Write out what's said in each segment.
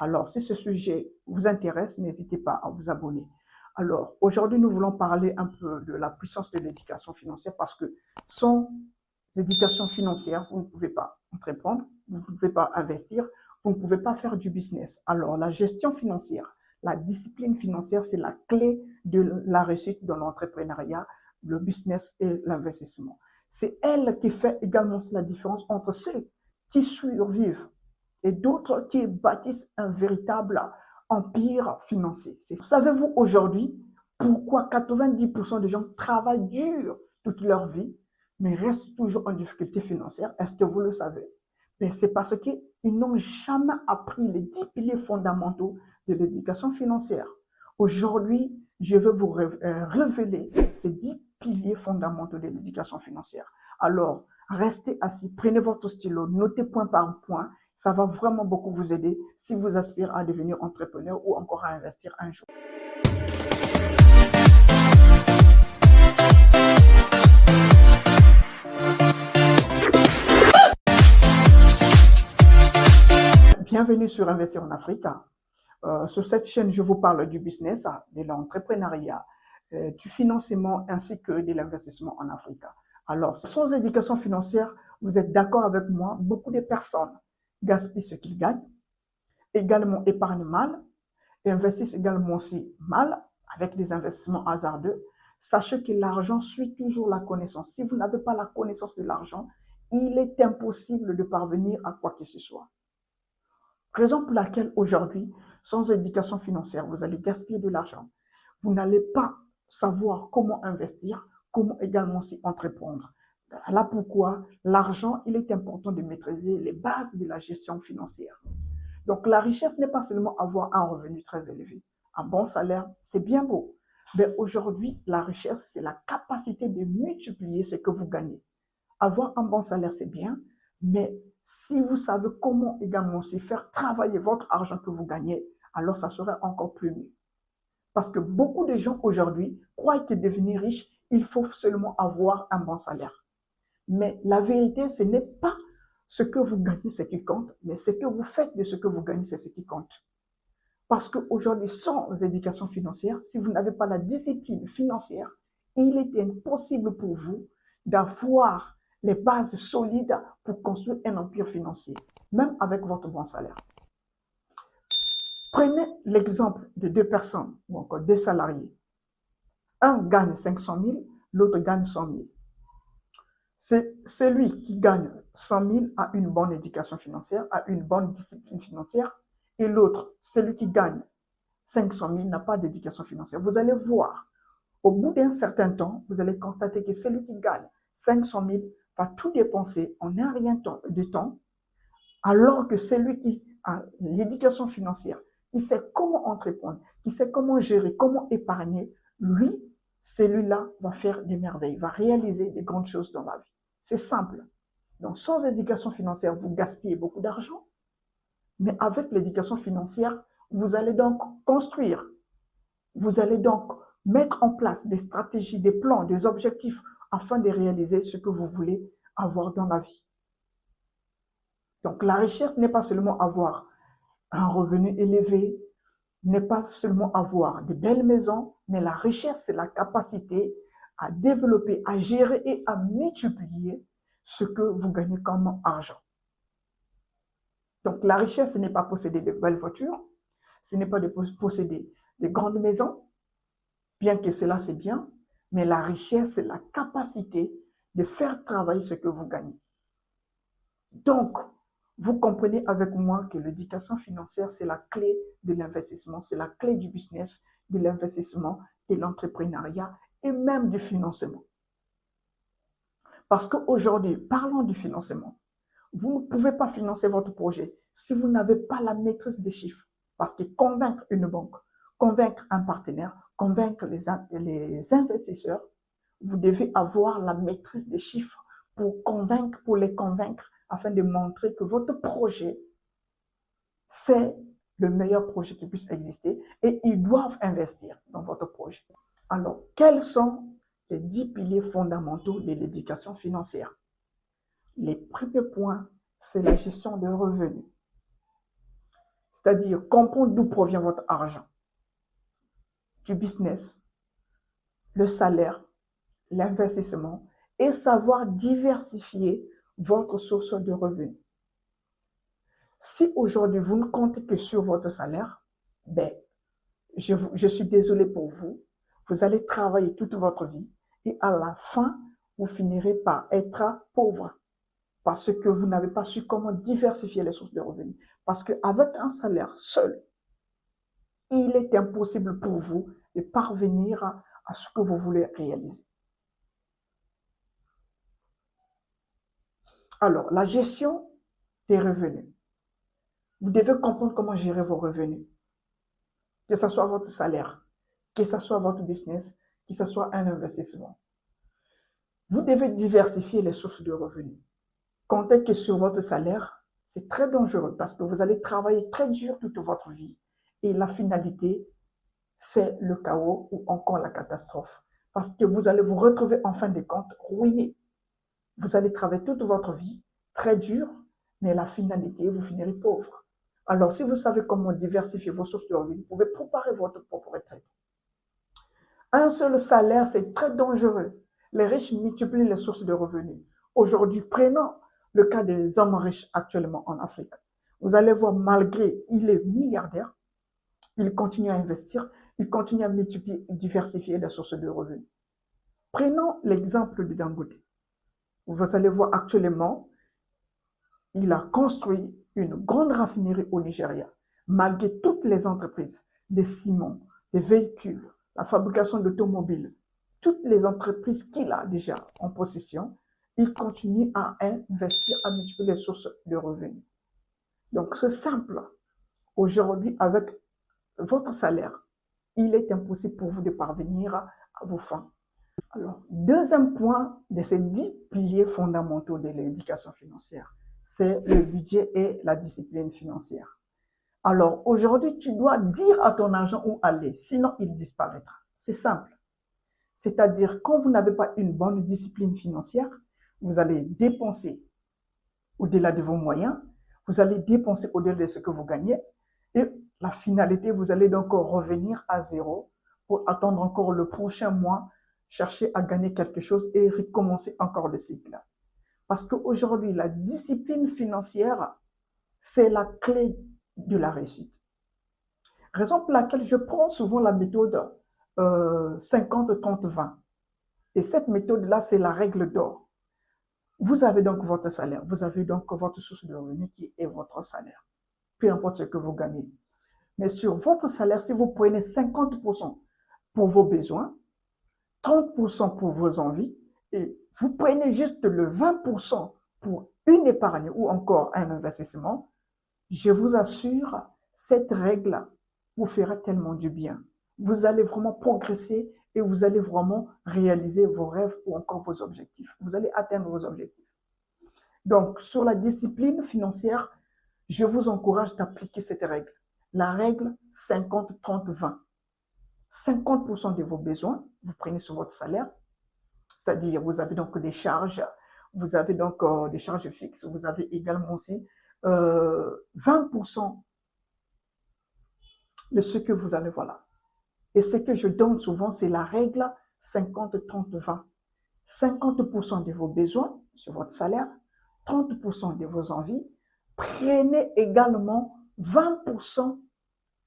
Alors, si ce sujet vous intéresse, n'hésitez pas à vous abonner. Alors, aujourd'hui, nous voulons parler un peu de la puissance de l'éducation financière parce que sans éducation financière, vous ne pouvez pas entreprendre, vous ne pouvez pas investir, vous ne pouvez pas faire du business. Alors, la gestion financière, la discipline financière, c'est la clé de la réussite dans l'entrepreneuriat, le business et l'investissement. C'est elle qui fait également la différence entre ceux qui survivent et d'autres qui bâtissent un véritable empire financier. Savez-vous aujourd'hui pourquoi 90% des gens travaillent dur toute leur vie, mais restent toujours en difficulté financière? Est-ce que vous le savez? Mais c'est parce qu'ils n'ont jamais appris les 10 piliers fondamentaux de l'éducation financière. Aujourd'hui, je vais vous révéler ces 10 piliers fondamentaux de l'éducation financière. Alors, restez assis, prenez votre stylo, notez point par point. Ça va vraiment beaucoup vous aider si vous aspirez à devenir entrepreneur ou encore à investir un jour. Bienvenue sur Investir en Afrique. Sur cette chaîne, je vous parle du business, de l'entrepreneuriat, du financement ainsi que de l'investissement en Afrique. Alors, sans éducation financière, vous êtes d'accord avec moi, beaucoup de personnes gaspillent ce qu'ils gagnent, également épargnent mal, et investissent également aussi mal avec des investissements hasardeux. Sachez que l'argent suit toujours la connaissance. Si vous n'avez pas la connaissance de l'argent, il est impossible de parvenir à quoi que ce soit. Raison pour laquelle aujourd'hui, sans éducation financière, vous allez gaspiller de l'argent. Vous n'allez pas savoir comment investir, comment également s'y entreprendre. Là pourquoi l'argent, il est important de maîtriser les bases de la gestion financière. Donc la richesse n'est pas seulement avoir un revenu très élevé. Un bon salaire, c'est bien beau. Mais aujourd'hui, la richesse, c'est la capacité de multiplier ce que vous gagnez. Avoir un bon salaire, c'est bien, mais si vous savez comment également aussi faire travailler votre argent que vous gagnez, alors ça serait encore plus mieux. Parce que beaucoup de gens aujourd'hui croient que devenir riche, il faut seulement avoir un bon salaire. Mais la vérité, ce n'est pas ce que vous gagnez, ce qui compte, mais ce que vous faites de ce que vous gagnez, c'est ce qui compte. Parce qu'aujourd'hui, sans éducation financière, si vous n'avez pas la discipline financière, il est impossible pour vous d'avoir les bases solides pour construire un empire financier, même avec votre bon salaire. Prenez l'exemple de deux personnes ou encore deux salariés. Un gagne 500 000, l'autre gagne 100 000. C'est celui qui gagne 100 000 a une bonne éducation financière, a une bonne discipline financière, et l'autre, celui qui gagne 500 000 n'a pas d'éducation financière. Vous allez voir, au bout d'un certain temps, vous allez constater que celui qui gagne 500 000 va tout dépenser en un rien de temps, alors que celui qui a l'éducation financière, qui sait comment entreprendre, qui sait comment gérer, comment épargner, lui, celui-là va faire des merveilles, va réaliser des grandes choses dans la vie. C'est simple. Donc, sans éducation financière, vous gaspillez beaucoup d'argent, mais avec l'éducation financière, vous allez donc construire, vous allez donc mettre en place des stratégies, des plans, des objectifs afin de réaliser ce que vous voulez avoir dans la vie. Donc, la richesse n'est pas seulement avoir un revenu élevé, n'est pas seulement avoir de belles maisons, mais la richesse, c'est la capacité à développer, à gérer et à multiplier ce que vous gagnez comme argent. Donc, la richesse, ce n'est pas posséder de belles voitures, ce n'est pas de posséder de grandes maisons, bien que cela c'est bien, mais la richesse, c'est la capacité de faire travailler ce que vous gagnez. Donc, vous comprenez avec moi que l'éducation financière, c'est la clé de l'investissement, c'est la clé du business, de l'investissement, de l'entrepreneuriat et même du financement. Parce qu'aujourd'hui, parlons du financement. Vous ne pouvez pas financer votre projet si vous n'avez pas la maîtrise des chiffres. Parce que convaincre une banque, convaincre un partenaire, convaincre les investisseurs, vous devez avoir la maîtrise des chiffres pour les convaincre afin de montrer que votre projet, c'est le meilleur projet qui puisse exister et ils doivent investir dans votre projet. Alors, quels sont les 10 piliers fondamentaux de l'éducation financière? Les premiers points, c'est la gestion de revenus. C'est-à-dire comprendre d'où provient votre argent, du business, le salaire, l'investissement et savoir diversifier votre source de revenus. Si aujourd'hui vous ne comptez que sur votre salaire, ben, je suis désolé pour vous, vous allez travailler toute votre vie et à la fin, vous finirez par être pauvre parce que vous n'avez pas su comment diversifier les sources de revenus. Parce qu'avec un salaire seul, il est impossible pour vous de parvenir à ce que vous voulez réaliser. Alors, la gestion des revenus. Vous devez comprendre comment gérer vos revenus. Que ce soit votre salaire, que ce soit votre business, que ce soit un investissement. Vous devez diversifier les sources de revenus. Comptez que sur votre salaire, c'est très dangereux parce que vous allez travailler très dur toute votre vie. Et la finalité, c'est le chaos ou encore la catastrophe. Parce que vous allez vous retrouver en fin de compte ruiné. Vous allez travailler toute votre vie très dur, mais la finalité, vous finirez pauvre. Alors, si vous savez comment diversifier vos sources de revenus, vous pouvez préparer votre propre retraite. Un seul salaire, c'est très dangereux. Les riches multiplient les sources de revenus. Aujourd'hui, prenons le cas des hommes riches actuellement en Afrique. Vous allez voir, malgré il est milliardaire, il continue à investir, il continue à multiplier, diversifier les sources de revenus. Prenons l'exemple de Dangote. Vous allez voir actuellement, il a construit une grande raffinerie au Nigeria, malgré toutes les entreprises, des ciments, des véhicules, la fabrication d'automobiles, toutes les entreprises qu'il a déjà en possession, il continue à investir, à multiplier les sources de revenus. Donc, c'est simple. Aujourd'hui, avec votre salaire, il est impossible pour vous de parvenir à vos fins. Alors, deuxième point de ces 10 piliers fondamentaux de l'éducation financière, c'est le budget et la discipline financière. Alors, aujourd'hui, tu dois dire à ton argent où aller, sinon il disparaîtra. C'est simple. C'est-à-dire, quand vous n'avez pas une bonne discipline financière, vous allez dépenser au-delà de vos moyens, vous allez dépenser au-delà de ce que vous gagnez, et la finalité, vous allez donc revenir à zéro pour attendre encore le prochain mois, chercher à gagner quelque chose et recommencer encore le cycle. Parce qu'aujourd'hui, la discipline financière, c'est la clé de la réussite. Raison pour laquelle je prends souvent la méthode 50-30-20. Et cette méthode-là, c'est la règle d'or. Vous avez donc votre salaire, vous avez donc votre source de revenus qui est votre salaire, peu importe ce que vous gagnez. Mais sur votre salaire, si vous prenez 50% pour vos besoins, 30% pour vos envies, et vous prenez juste le 20% pour une épargne ou encore un investissement, je vous assure, cette règle vous fera tellement du bien. Vous allez vraiment progresser et vous allez vraiment réaliser vos rêves ou encore vos objectifs. Vous allez atteindre vos objectifs. Donc, sur la discipline financière, je vous encourage d'appliquer cette règle. La règle 50-30-20. 50% de vos besoins, vous prenez sur votre salaire, c'est-à-dire vous avez donc des charges, vous avez donc des charges fixes, vous avez également aussi 20% de ce que vous allez, voilà. Et ce que je donne souvent, c'est la règle 50-30-20. 50% de vos besoins sur votre salaire, 30% de vos envies. Prenez également 20%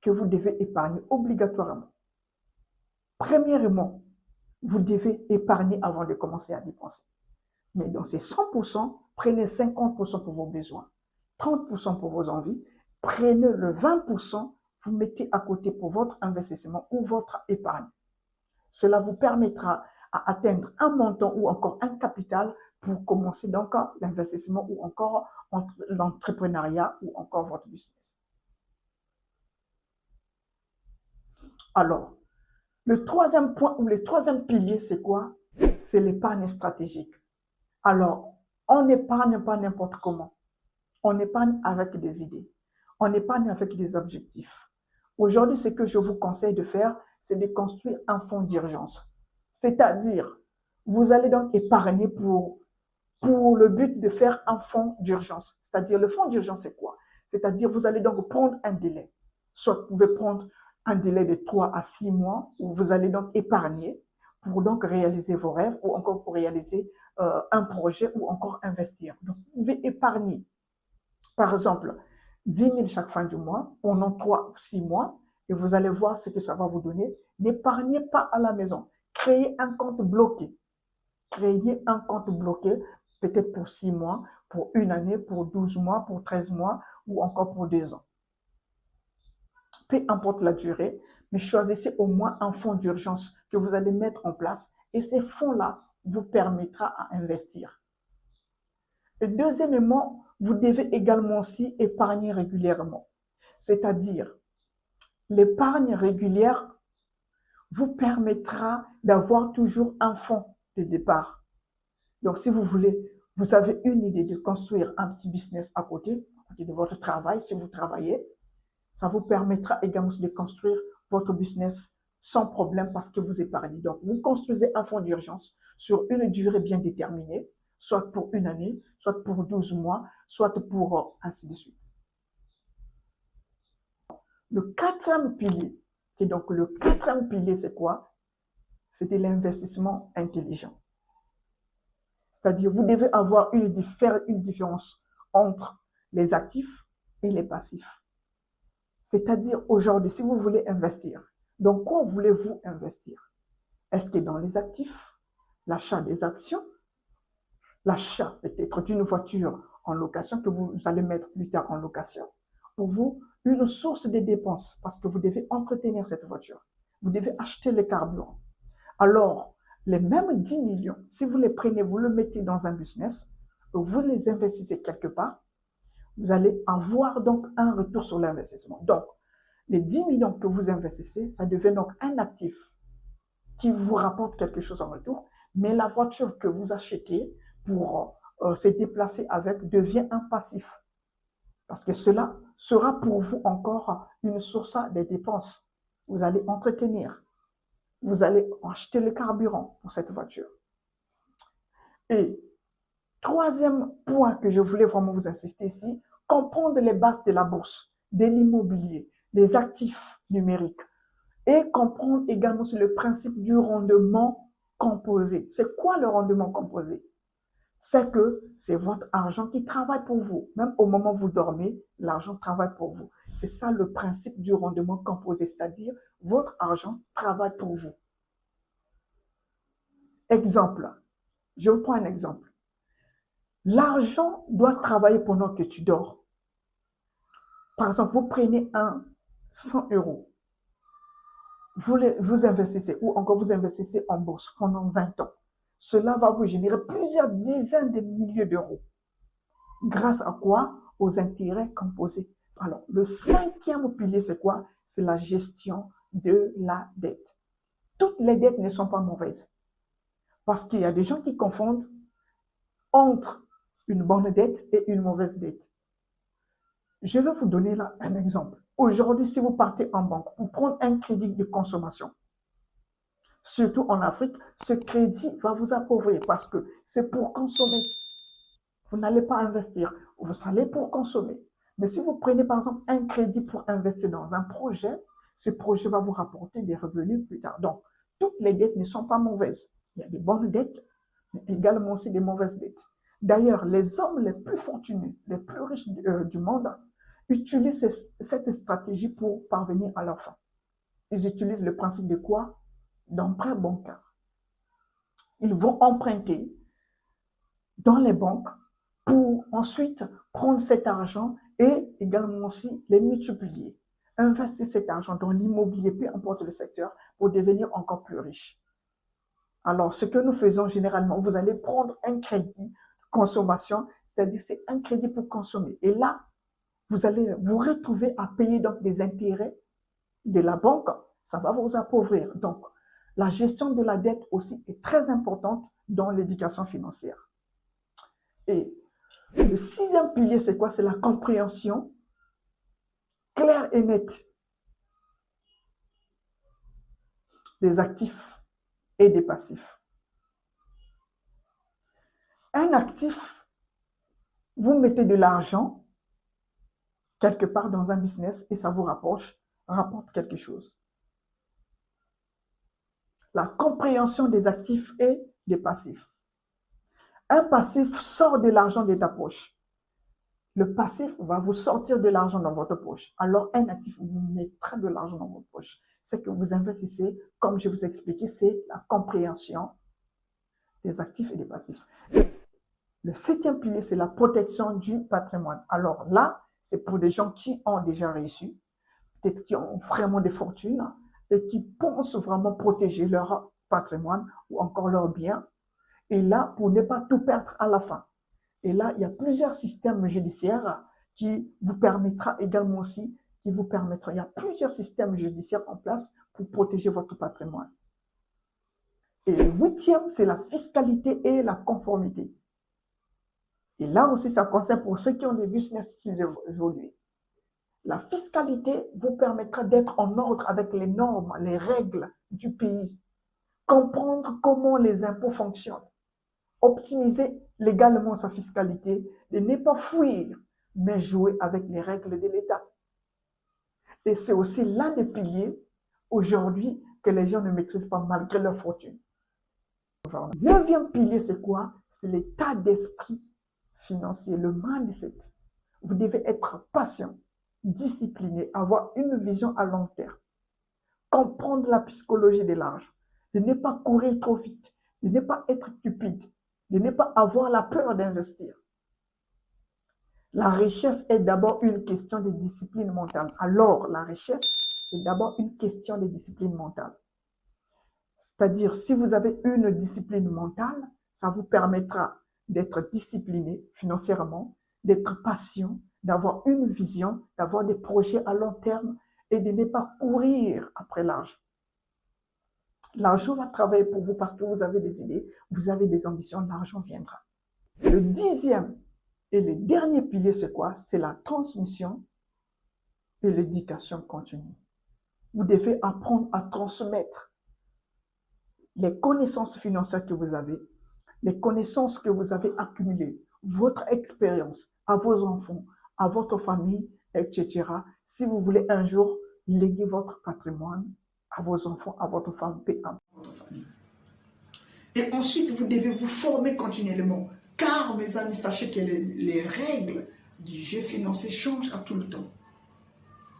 que vous devez épargner obligatoirement. Premièrement, vous devez épargner avant de commencer à dépenser. Mais dans ces 100%, prenez 50% pour vos besoins, 30% pour vos envies. Prenez le 20%, vous mettez à côté pour votre investissement ou votre épargne. Cela vous permettra à atteindre un montant ou encore un capital pour commencer donc l'investissement ou encore l'entrepreneuriat ou encore votre business. Alors, le troisième point ou le troisième pilier, c'est quoi? C'est l'épargne stratégique. Alors, on n'épargne pas n'importe comment. On épargne avec des idées. On épargne avec des objectifs. Aujourd'hui, ce que je vous conseille de faire, c'est de construire un fonds d'urgence. C'est-à-dire, vous allez donc épargner pour le but de faire un fonds d'urgence. C'est-à-dire, le fonds d'urgence, c'est quoi? C'est-à-dire, vous allez donc prendre un délai. Soit vous pouvez prendre un délai de 3 à 6 mois où vous allez donc épargner pour donc réaliser vos rêves ou encore pour réaliser un projet ou encore investir. Donc, vous pouvez épargner, par exemple, 10 000 chaque fin du mois pendant 3 ou 6 mois et vous allez voir ce que ça va vous donner. N'épargnez pas à la maison. Créez un compte bloqué. Créez un compte bloqué, peut-être pour 6 mois, pour une année, pour 12 mois, pour 13 mois ou encore pour 2 ans. Peu importe la durée, mais choisissez au moins un fonds d'urgence que vous allez mettre en place et ces fonds-là vous permettra à investir. Et deuxièmement, vous devez également aussi épargner régulièrement. C'est-à-dire, l'épargne régulière vous permettra d'avoir toujours un fonds de départ. Donc, si vous voulez, vous avez une idée de construire un petit business à côté de votre travail, si vous travaillez, ça vous permettra également de construire votre business sans problème parce que vous épargnez. Donc, vous construisez un fonds d'urgence sur une durée bien déterminée, soit pour une année, soit pour 12 mois, soit pour ainsi de suite. Le quatrième pilier, et donc le quatrième pilier, c'est quoi? C'était l'investissement intelligent. C'est-à-dire, vous devez faire une différence entre les actifs et les passifs. C'est-à-dire, aujourd'hui, si vous voulez investir, dans quoi voulez-vous investir? Est-ce que dans les actifs, l'achat des actions, l'achat peut-être d'une voiture en location que vous allez mettre plus tard en location, pour vous, une source de dépenses parce que vous devez entretenir cette voiture. Vous devez acheter le carburant. Alors, les mêmes 10 millions, si vous les prenez, vous le mettez dans un business, vous les investissez quelque part, vous allez avoir donc un retour sur l'investissement. Donc, les 10 millions que vous investissez, ça devient donc un actif qui vous rapporte quelque chose en retour, mais la voiture que vous achetez pour se déplacer avec devient un passif. Parce que cela sera pour vous encore une source de dépenses. Vous allez entretenir. Vous allez acheter le carburant pour cette voiture. Et troisième point que je voulais vraiment vous insister ici, comprendre les bases de la bourse, de l'immobilier, des actifs numériques et comprendre également sur le principe du rendement composé. C'est quoi le rendement composé? C'est que c'est votre argent qui travaille pour vous. Même au moment où vous dormez, l'argent travaille pour vous. C'est ça le principe du rendement composé, c'est-à-dire votre argent travaille pour vous. Exemple, je vous prends un exemple. L'argent doit travailler pendant que tu dors. Par exemple, vous prenez 100 euros, vous investissez ou encore vous investissez en bourse pendant 20 ans. Cela va vous générer plusieurs dizaines de milliers d'euros. Grâce à quoi? Aux intérêts composés. Alors, le cinquième pilier, c'est quoi? C'est la gestion de la dette. Toutes les dettes ne sont pas mauvaises. Parce qu'il y a des gens qui confondent entre une bonne dette et une mauvaise dette. Je vais vous donner là un exemple. Aujourd'hui, si vous partez en banque pour prendre un crédit de consommation, surtout en Afrique, ce crédit va vous appauvrir parce que c'est pour consommer. Vous n'allez pas investir, vous allez pour consommer. Mais si vous prenez par exemple un crédit pour investir dans un projet, ce projet va vous rapporter des revenus plus tard. Donc, toutes les dettes ne sont pas mauvaises. Il y a des bonnes dettes, mais également aussi des mauvaises dettes. D'ailleurs, les hommes les plus fortunés, les plus riches du monde, utilisent cette stratégie pour parvenir à leur fin. Ils utilisent le principe de quoi? D'emprunt bancaire. Ils vont emprunter dans les banques pour ensuite prendre cet argent et également aussi les multiplier. Investir cet argent dans l'immobilier, peu importe le secteur, pour devenir encore plus riche. Alors, ce que nous faisons généralement, vous allez prendre un crédit de consommation, c'est-à-dire c'est un crédit pour consommer. Et là, vous allez vous retrouver à payer donc des intérêts de la banque, ça va vous appauvrir. Donc, la gestion de la dette aussi est très importante dans l'éducation financière. Et le sixième pilier, c'est quoi? C'est la compréhension claire et nette des actifs et des passifs. Un actif, vous mettez de l'argent quelque part dans un business et ça vous rapporte quelque chose. La compréhension des actifs et des passifs. Un passif sort de l'argent de ta poche. Le passif va vous sortir de l'argent dans votre poche. Alors, un actif vous mettra de l'argent dans votre poche. Ce que vous investissez, comme je vous ai expliqué, c'est la compréhension des actifs et des passifs. Le 7e pilier, c'est la protection du patrimoine. Alors là, c'est pour des gens qui ont déjà réussi, peut-être qui ont vraiment des fortunes et qui pensent vraiment protéger leur patrimoine ou encore leurs biens. Et là, pour ne pas tout perdre à la fin. Et là, il y a plusieurs systèmes judiciaires qui vous permettra également aussi, il y a plusieurs systèmes judiciaires en place pour protéger votre patrimoine. Et le 8e, c'est la fiscalité et la conformité. Et là aussi, ça concerne pour ceux qui ont des business plus évolués. La fiscalité vous permettra d'être en ordre avec les normes, les règles du pays, comprendre comment les impôts fonctionnent, optimiser légalement sa fiscalité, de ne pas fuir, mais jouer avec les règles de l'État. Et c'est aussi l'un des piliers aujourd'hui que les gens ne maîtrisent pas malgré leur fortune. Le 9e pilier, c'est quoi? C'est l'état d'esprit financier, le mindset. Vous devez être patient, discipliné, avoir une vision à long terme, comprendre la psychologie de l'argent, de ne pas courir trop vite, de ne pas être stupide, de ne pas avoir la peur d'investir. La richesse est d'abord une question de discipline mentale. Alors, la richesse, c'est d'abord une question de discipline mentale. C'est-à-dire, si vous avez une discipline mentale, ça vous permettra d'être discipliné financièrement, d'être patient, d'avoir une vision, d'avoir des projets à long terme et de ne pas courir après l'argent. L'argent va travailler pour vous parce que vous avez des idées, vous avez des ambitions, l'argent viendra. Le 10e et le dernier pilier, c'est quoi? C'est la transmission et l'éducation continue. Vous devez apprendre à transmettre les connaissances financières que vous avez, les connaissances que vous avez accumulées, votre expérience à vos enfants, à votre famille, etc. Si vous voulez un jour léguer votre patrimoine à vos enfants, à votre femme et à votre famille. Et ensuite, vous devez vous former continuellement. Car, mes amis, sachez que les règles du jeu financier changent à tout le temps.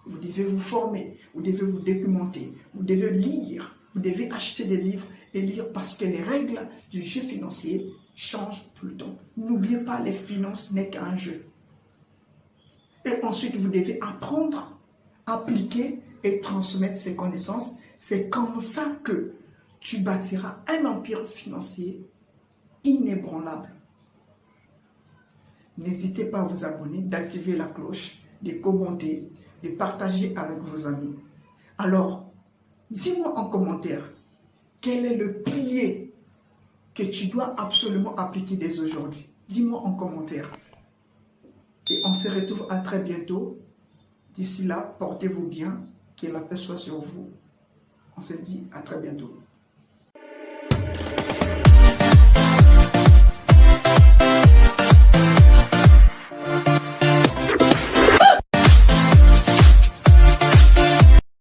Vous devez vous former, vous devez vous documenter, vous devez lire, vous devez acheter des livres et lire parce que les règles du jeu financier changent tout le temps. N'oubliez pas, les finances n'est qu'un jeu. Et ensuite, vous devez apprendre, appliquer et transmettre ces connaissances. C'est comme ça que tu bâtiras un empire financier inébranlable. N'hésitez pas à vous abonner, d'activer la cloche, de commenter, de partager avec vos amis. Alors, dis-moi en commentaire, quel est le pilier que tu dois absolument appliquer dès aujourd'hui? Dis-moi en commentaire. Et on se retrouve à très bientôt. D'ici là, portez-vous bien, que la paix soit sur vous. On se dit à très bientôt.